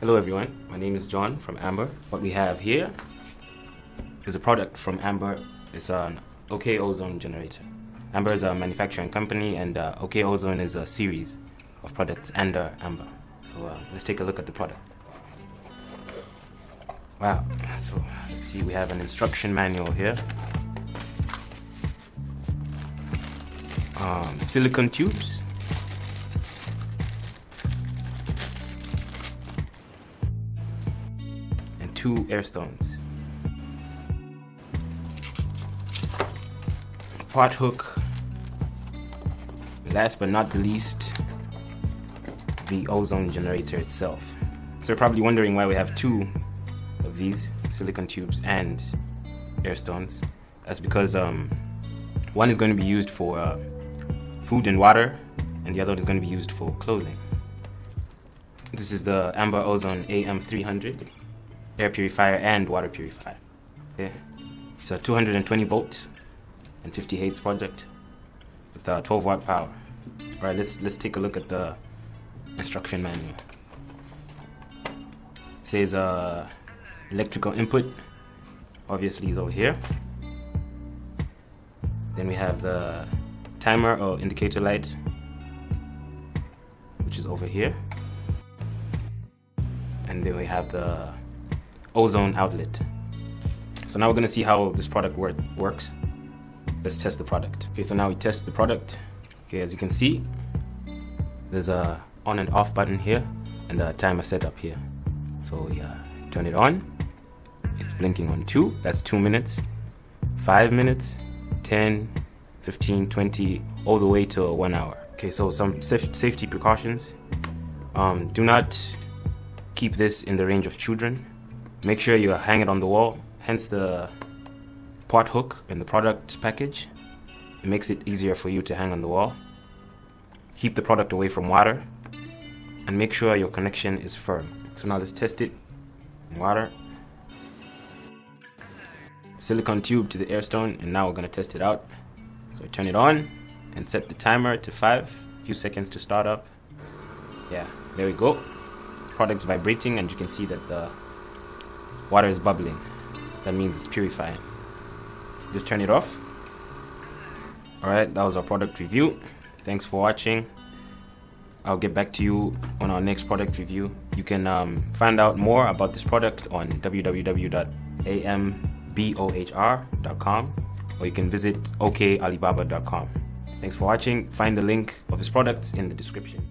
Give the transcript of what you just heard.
Hello everyone, my name is John from AMBOHR. What we have here is a product from AMBOHR. It's an OK Ozone generator. AMBOHR is a manufacturing company, and OK Ozone is a series of products under AMBOHR. So let's take a look at the product. Wow, so let's see, we have an instruction manual here. Silicone tubes. And 2 air stones. Pot hook. Last but not the least, the ozone generator itself. So you're probably wondering why we have 2 of these silicone tubes and air stones. That's because one is going to be used for food and water, and the other one is going to be used for clothing. This is the AMBOHR Ozone AM-300 air purifier and water purifier. Okay. It's a 220 volt and 50 Hz project with 12 watt power. All right, let's take a look at the instruction manual. It says electrical input, obviously, is over here. Then we have the timer or indicator light, which is over here. And then we have the ozone outlet. So now we're going to see how this product works. Let's test the product. Okay, so now we test the product. Okay, as you can see, there's a on and off button here and a timer set up here. So we turn it on. It's blinking on 2, that's 2 minutes, 5 minutes, 10, 15, 20, all the way to 1 hour. Okay, so some safety precautions. Do not keep this in the range of children. Make sure you hang it on the wall, hence the pot hook in the product package. It makes it easier for you to hang on the wall. Keep the product away from water, and make sure your connection is firm. So now let's test it in water. Silicone tube to the air stone, and now we're going to test it out. So I turn it on and set the timer to 5, a few seconds to start up. Yeah, there we go. Product's vibrating, and you can see that the water is bubbling. That means it's purifying. Just turn it off. Alright, that was our product review. Thanks for watching. I'll get back to you on our next product review. You can find out more about this product on www.ambohr.com, or you can visit okalibaba.com. Thanks for watching. Find the link of his products in the description.